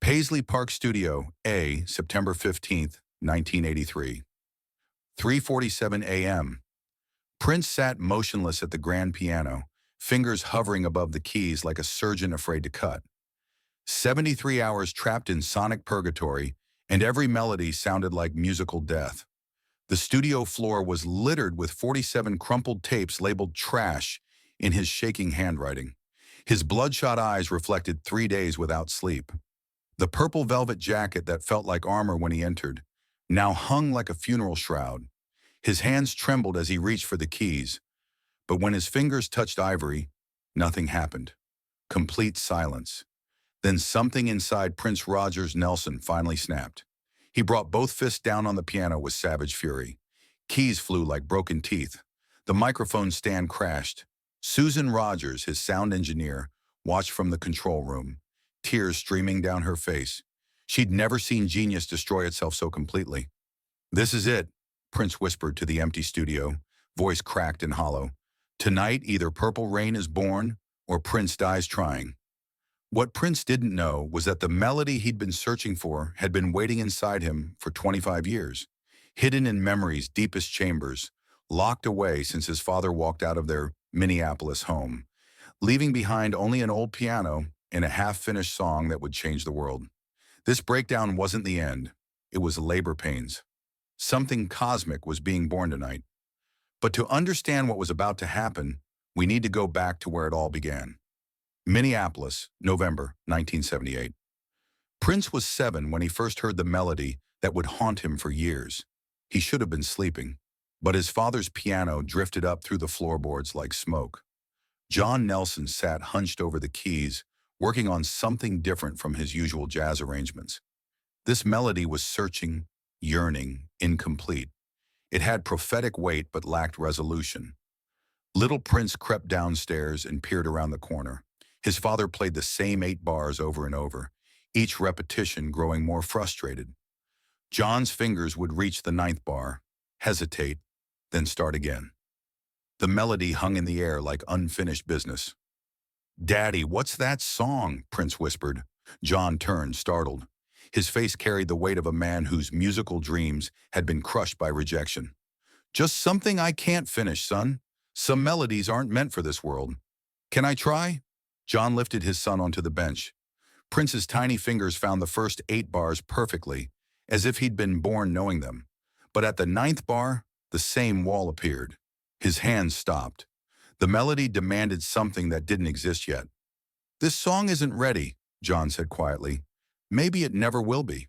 Paisley Park Studio, A, September 15th, 1983. 3:47 a.m. Prince sat motionless at the grand piano, fingers hovering above the keys like a surgeon afraid to cut. 73 hours trapped in sonic purgatory, and every melody sounded like musical death. The studio floor was littered with 47 crumpled tapes labeled trash in his shaking handwriting. His bloodshot eyes reflected 3 days without sleep. The purple velvet jacket that felt like armor when he entered now hung like a funeral shroud. His hands trembled as he reached for the keys, but when his fingers touched ivory, nothing happened. Complete silence. Then something inside Prince Rogers Nelson finally snapped. He brought both fists down on the piano with savage fury. Keys flew like broken teeth. The microphone stand crashed. Susan Rogers, his sound engineer, watched from the control room, tears streaming down her face. She'd never seen genius destroy itself so completely. "This is it," Prince whispered to the empty studio, voice cracked and hollow. "Tonight, either Purple Rain is born or Prince dies trying." What Prince didn't know was that the melody he'd been searching for had been waiting inside him for 25 years, hidden in memory's deepest chambers, locked away since his father walked out of their Minneapolis home, leaving behind only an old piano and a half-finished song that would change the world. This breakdown wasn't the end. It was labor pains. Something cosmic was being born tonight. But to understand what was about to happen, we need to go back to where it all began. Minneapolis, November 1978. Prince was 7 when he first heard the melody that would haunt him for years. He should have been sleeping, but his father's piano drifted up through the floorboards like smoke. John Nelson sat hunched over the keys, working on something different from his usual jazz arrangements. This melody was searching, yearning, incomplete. It had prophetic weight but lacked resolution. Little Prince crept downstairs and peered around the corner. His father played the same 8 bars over and over, each repetition growing more frustrated. John's fingers would reach the 9th bar, hesitate, then start again. The melody hung in the air like unfinished business. "Daddy, what's that song?" Prince whispered. John turned, startled. His face carried the weight of a man whose musical dreams had been crushed by rejection. "Just something I can't finish, son. Some melodies aren't meant for this world. Can I try?" John lifted his son onto the bench. Prince's tiny fingers found the first 8 bars perfectly, as if he'd been born knowing them. But at the 9th bar, the same wall appeared. His hands stopped. The melody demanded something that didn't exist yet. "This song isn't ready," John said quietly. "Maybe it never will be."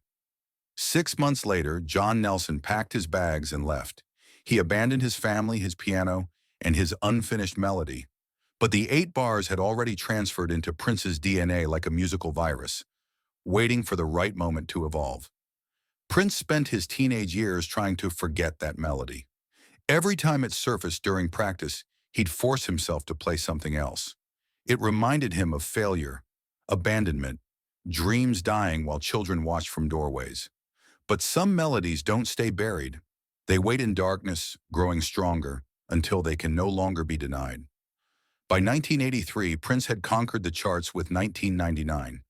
6 months later, John Nelson packed his bags and left. He abandoned his family, his piano, and his unfinished melody. But the 8 bars had already transferred into Prince's DNA like a musical virus, waiting for the right moment to evolve. Prince spent his teenage years trying to forget that melody. Every time it surfaced during practice, he'd force himself to play something else. It reminded him of failure, abandonment, dreams dying while children watched from doorways. But some melodies don't stay buried. They wait in darkness, growing stronger, until they can no longer be denied. By 1983, Prince had conquered the charts with 1999.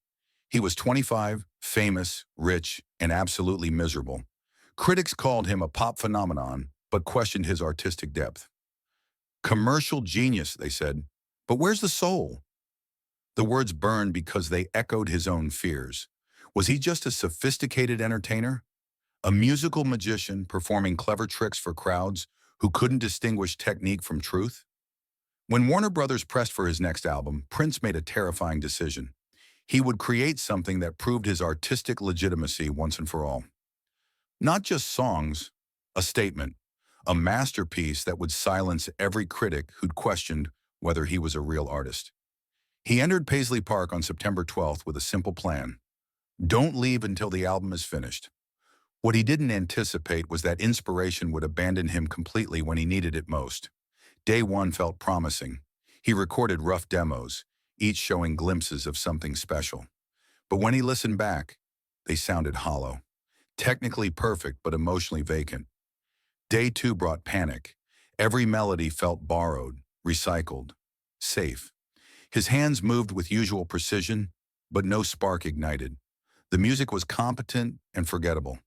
He was 25, famous, rich, and absolutely miserable. Critics called him a pop phenomenon, but questioned his artistic depth. "Commercial genius," they said, "but where's the soul?" The words burned because they echoed his own fears. Was he just a sophisticated entertainer? A musical magician performing clever tricks for crowds who couldn't distinguish technique from truth? When Warner Brothers pressed for his next album, Prince made a terrifying decision. He would create something that proved his artistic legitimacy once and for all. Not just songs, a statement, a masterpiece that would silence every critic who'd questioned whether he was a real artist. He entered Paisley Park on September 12th with a simple plan. Don't leave until the album is finished. What he didn't anticipate was that inspiration would abandon him completely when he needed it most. Day 1 felt promising. He recorded rough demos, each showing glimpses of something special. But when he listened back, they sounded hollow. Technically perfect, but emotionally vacant. Day 2 brought panic. Every melody felt borrowed, recycled, safe. His hands moved with usual precision, but no spark ignited. The music was competent and forgettable.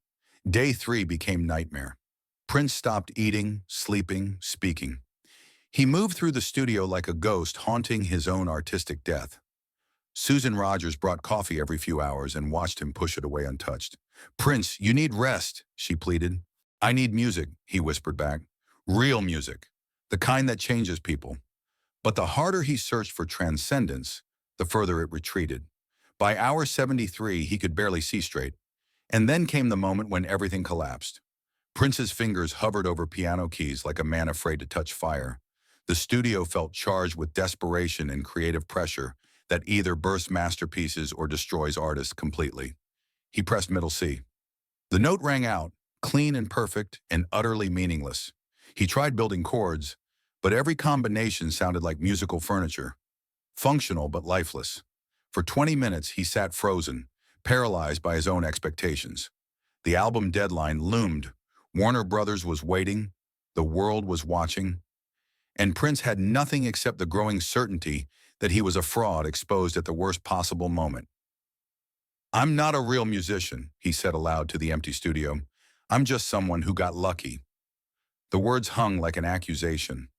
Day 3 became nightmare. Prince stopped eating, sleeping, speaking. He moved through the studio like a ghost haunting his own artistic death. Susan Rogers brought coffee every few hours and watched him push it away untouched. "Prince, you need rest," she pleaded. "I need music," he whispered back. "Real music. The kind that changes people." But the harder he searched for transcendence, the further it retreated. By hour 73, he could barely see straight. And then came the moment when everything collapsed. Prince's fingers hovered over piano keys like a man afraid to touch fire. The studio felt charged with desperation and creative pressure that either bursts masterpieces or destroys artists completely. He pressed middle C. The note rang out, clean and perfect and utterly meaningless. He tried building chords, but every combination sounded like musical furniture, functional but lifeless. For 20 minutes, he sat frozen, paralyzed by his own expectations. The album deadline loomed. Warner Brothers was waiting. The world was watching. And Prince had nothing except the growing certainty that he was a fraud exposed at the worst possible moment. "I'm not a real musician," he said aloud to the empty studio. "I'm just someone who got lucky." The words hung like an accusation.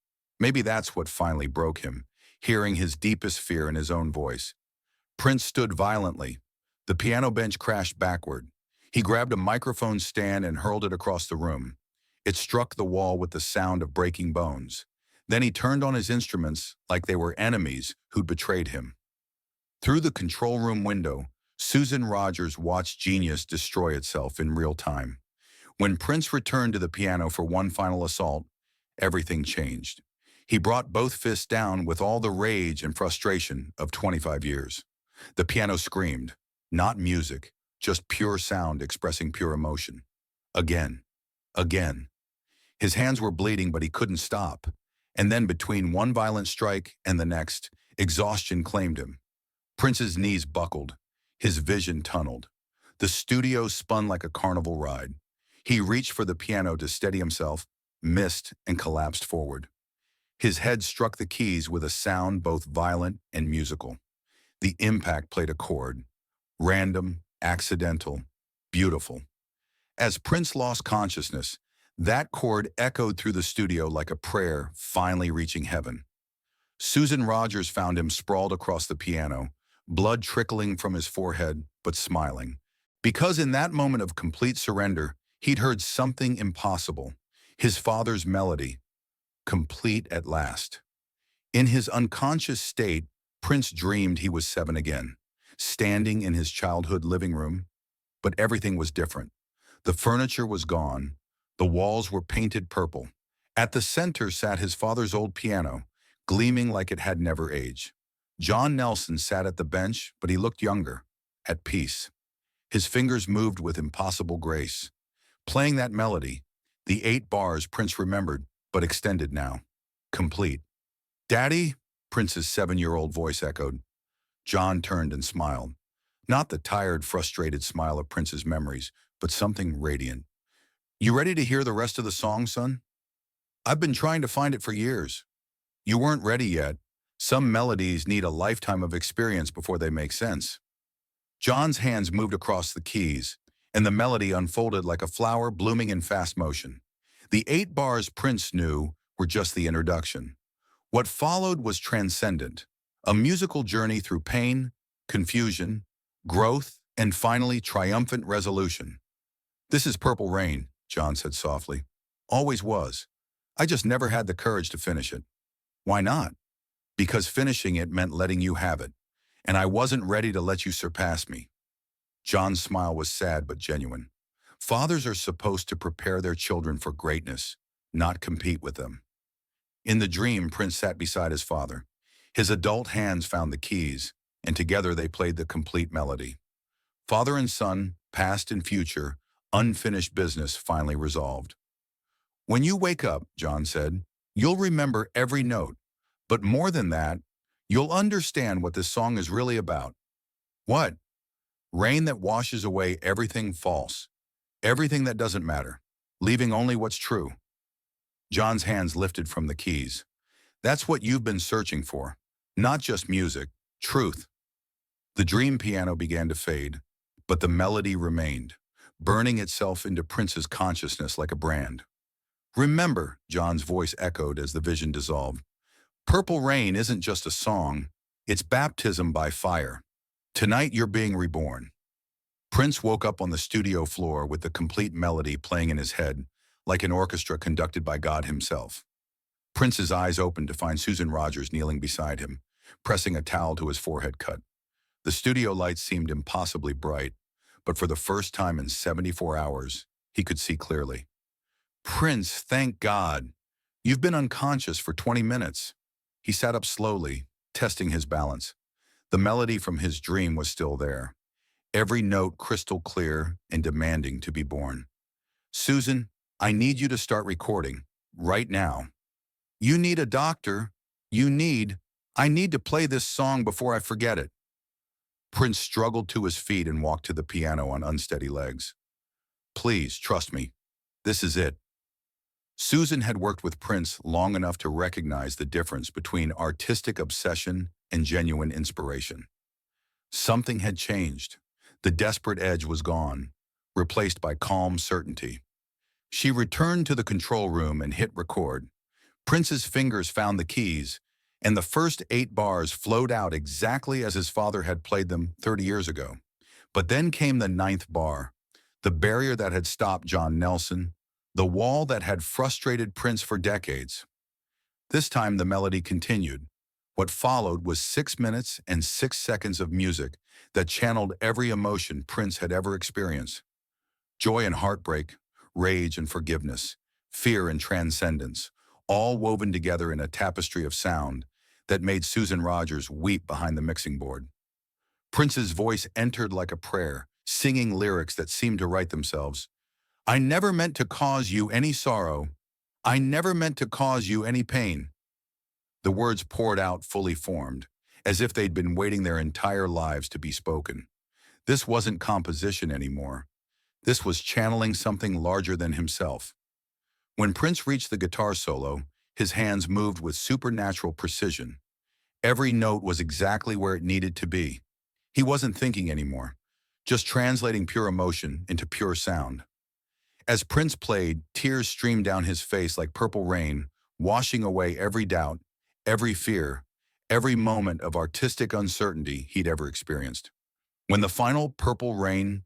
Maybe that's what finally broke him, hearing his deepest fear in his own voice. Prince stood violently. The piano bench crashed backward. He grabbed a microphone stand and hurled it across the room. It struck the wall with the sound of breaking bones. Then he turned on his instruments like they were enemies who'd betrayed him. Through the control room window, Susan Rogers watched genius destroy itself in real time. When Prince returned to the piano for one final assault, everything changed. He brought both fists down with all the rage and frustration of 25 years. The piano screamed, not music, just pure sound expressing pure emotion. Again, again. His hands were bleeding, but he couldn't stop. And then between one violent strike and the next, exhaustion claimed him. Prince's knees buckled. His vision tunneled. The studio spun like a carnival ride. He reached for the piano to steady himself, missed, and collapsed forward. His head struck the keys with a sound both violent and musical. The impact played a chord. Random, accidental, beautiful. As Prince lost consciousness, that chord echoed through the studio like a prayer finally reaching heaven. Susan Rogers found him sprawled across the piano, blood trickling from his forehead, but smiling. Because in that moment of complete surrender, he'd heard something impossible. His father's melody, complete at last. In his unconscious state, Prince dreamed he was 7 again, standing in his childhood living room. But everything was different. The furniture was gone. The walls were painted purple. At the center sat his father's old piano, gleaming like it had never aged. John Nelson sat at the bench, but he looked younger, at peace. His fingers moved with impossible grace, playing that melody, the 8 bars Prince remembered, but extended now, complete. "Daddy?" Prince's 7-year-old voice echoed. John turned and smiled. Not the tired, frustrated smile of Prince's memories, but something radiant. "You ready to hear the rest of the song, son?" "I've been trying to find it for years." "You weren't ready yet. Some melodies need a lifetime of experience before they make sense." John's hands moved across the keys, and the melody unfolded like a flower blooming in fast motion. The 8 bars Prince knew were just the introduction. What followed was transcendent, a musical journey through pain, confusion, growth, and finally triumphant resolution. "This is Purple Rain," John said softly. "Always was. I just never had the courage to finish it." "Why not?" "Because finishing it meant letting you have it, and I wasn't ready to let you surpass me." John's smile was sad but genuine. Fathers are supposed to prepare their children for greatness, not compete with them. In the dream, Prince sat beside his father. His adult hands found the keys, and together they played the complete melody. Father and son, past and future, unfinished business finally resolved. "When you wake up," John said, "you'll remember every note. But more than that, you'll understand what this song is really about." "What?" "Rain that washes away everything false, everything that doesn't matter, leaving only what's true." John's hands lifted from the keys. "That's what you've been searching for. Not just music, truth." The dream piano began to fade. But the melody remained, burning itself into Prince's consciousness like a brand. Remember, John's voice echoed as the vision dissolved. Purple Rain isn't just a song, it's baptism by fire. Tonight you're being reborn. Prince woke up on the studio floor with the complete melody playing in his head, like an orchestra conducted by God himself. Prince's eyes opened to find Susan Rogers kneeling beside him, pressing a towel to his forehead cut. The studio lights seemed impossibly bright, but for the first time in 74 hours, he could see clearly. Prince, thank God. You've been unconscious for 20 minutes. He sat up slowly, testing his balance. The melody from his dream was still there, every note crystal clear and demanding to be born. Susan, I need you to start recording, right now. You need a doctor. I need to play this song before I forget it. Prince struggled to his feet and walked to the piano on unsteady legs. Please, trust me. This is it. Susan had worked with Prince long enough to recognize the difference between artistic obsession and genuine inspiration. Something had changed. The desperate edge was gone, replaced by calm certainty. She returned to the control room and hit record. Prince's fingers found the keys, and the first 8 bars flowed out exactly as his father had played them 30 years ago. But then came the 9th bar, the barrier that had stopped John Nelson, the wall that had frustrated Prince for decades. This time the melody continued. What followed was 6 minutes and 6 seconds of music that channeled every emotion Prince had ever experienced. Joy and heartbreak, rage and forgiveness, fear and transcendence, all woven together in a tapestry of sound that made Susan Rogers weep behind the mixing board. Prince's voice entered like a prayer, singing lyrics that seemed to write themselves. I never meant to cause you any sorrow. I never meant to cause you any pain. The words poured out fully formed, as if they'd been waiting their entire lives to be spoken. This wasn't composition anymore. This was channeling something larger than himself. When Prince reached the guitar solo, his hands moved with supernatural precision. Every note was exactly where it needed to be. He wasn't thinking anymore, just translating pure emotion into pure sound. As Prince played, tears streamed down his face like purple rain, washing away every doubt, every fear, every moment of artistic uncertainty he'd ever experienced. When the final purple rain,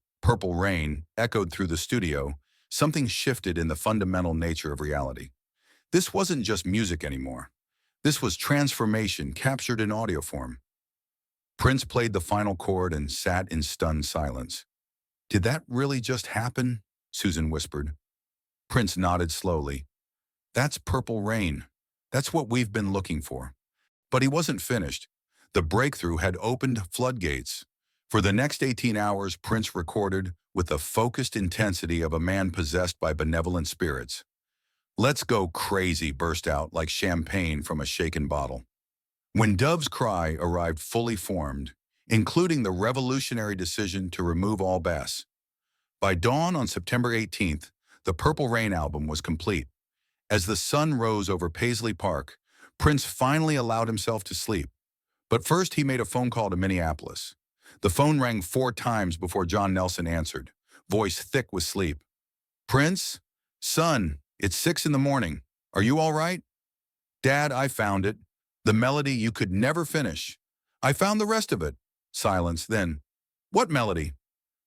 echoed through the studio, something shifted in the fundamental nature of reality. This wasn't just music anymore. This was transformation captured in audio form. Prince played the final chord and sat in stunned silence. Did that really just happen? Susan whispered. Prince nodded slowly. That's Purple Rain. That's what we've been looking for. But he wasn't finished. The breakthrough had opened floodgates. For the next 18 hours, Prince recorded with the focused intensity of a man possessed by benevolent spirits. Let's Go Crazy burst out like champagne from a shaken bottle. When Dove's Cry arrived fully formed, including the revolutionary decision to remove all bass. By dawn on September 18th, the Purple Rain album was complete. As the sun rose over Paisley Park, Prince finally allowed himself to sleep. But first he made a phone call to Minneapolis. The phone rang 4 times before John Nelson answered, voice thick with sleep. Prince? Son, it's 6 in the morning. Are you all right? Dad, I found it. The melody you could never finish. I found the rest of it. Silence, then. What melody?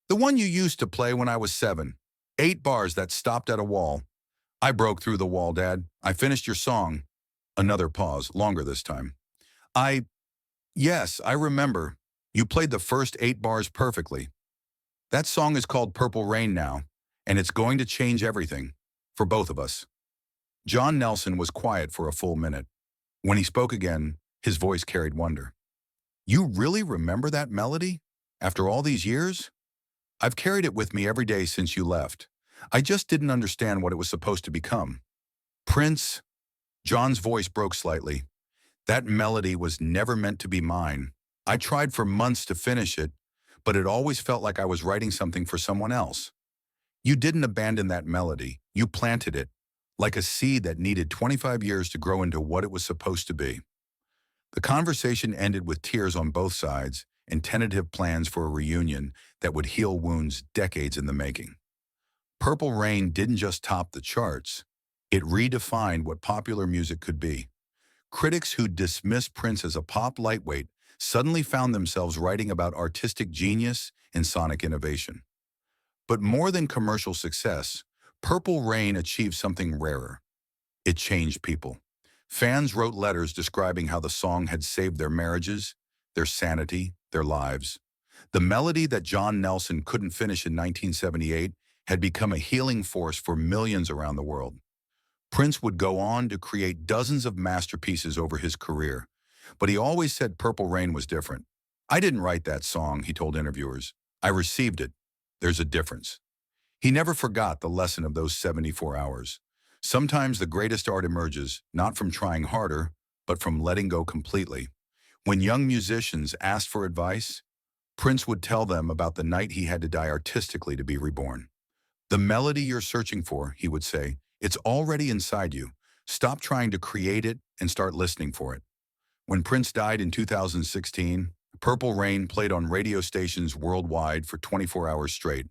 The one you used to play when I was 7. 8 bars that stopped at a wall. I broke through the wall, Dad. I finished your song. Another pause, longer this time. Yes, I remember. You played the first 8 bars perfectly. That song is called Purple Rain now, and it's going to change everything, for both of us. John Nelson was quiet for a full minute. When he spoke again, his voice carried wonder. You really remember that melody? After all these years? I've carried it with me every day since you left. I just didn't understand what it was supposed to become. Prince, John's voice broke slightly. That melody was never meant to be mine. I tried for months to finish it, but it always felt like I was writing something for someone else. You didn't abandon that melody. You planted it, like a seed that needed 25 years to grow into what it was supposed to be. The conversation ended with tears on both sides, and tentative plans for a reunion that would heal wounds decades in the making. Purple Rain didn't just top the charts, it redefined what popular music could be. Critics who dismissed Prince as a pop lightweight suddenly found themselves writing about artistic genius and sonic innovation. But more than commercial success, Purple Rain achieved something rarer. It changed people. Fans wrote letters describing how the song had saved their marriages, their sanity, their lives. The melody that John Nelson couldn't finish in 1978 had become a healing force for millions around the world. Prince would go on to create dozens of masterpieces over his career, but he always said Purple Rain was different. "I didn't write that song," he told interviewers. "I received it. There's a difference." He never forgot the lesson of those 74 hours. Sometimes the greatest art emerges not from trying harder, but from letting go completely. When young musicians asked for advice, Prince would tell them about the night he had to die artistically to be reborn. "The melody you're searching for," he would say, "it's already inside you. Stop trying to create it and start listening for it." When Prince died in 2016, Purple Rain played on radio stations worldwide for 24 hours straight.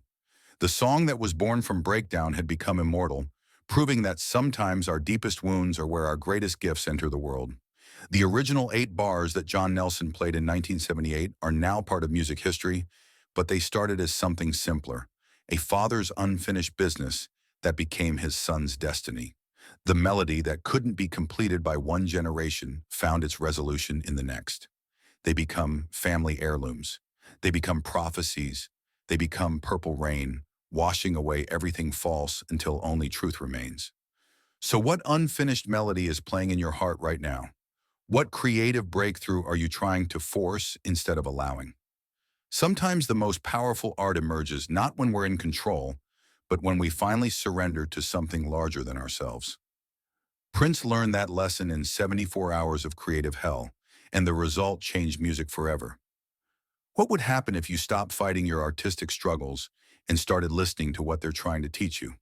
The song that was born from breakdown had become immortal, proving that sometimes our deepest wounds are where our greatest gifts enter the world. The original 8 bars that John Nelson played in 1978 are now part of music history, but they started as something simpler, a father's unfinished business that became his son's destiny. The melody that couldn't be completed by one generation found its resolution in the next. They become family heirlooms. They become prophecies. They become purple rain, washing away everything false until only truth remains. So what unfinished melody is playing in your heart right now? What creative breakthrough are you trying to force instead of allowing? Sometimes the most powerful art emerges not when we're in control, but when we finally surrender to something larger than ourselves. Prince learned that lesson in 74 hours of creative hell, and the result changed music forever. What would happen if you stopped fighting your artistic struggles and started listening to what they're trying to teach you?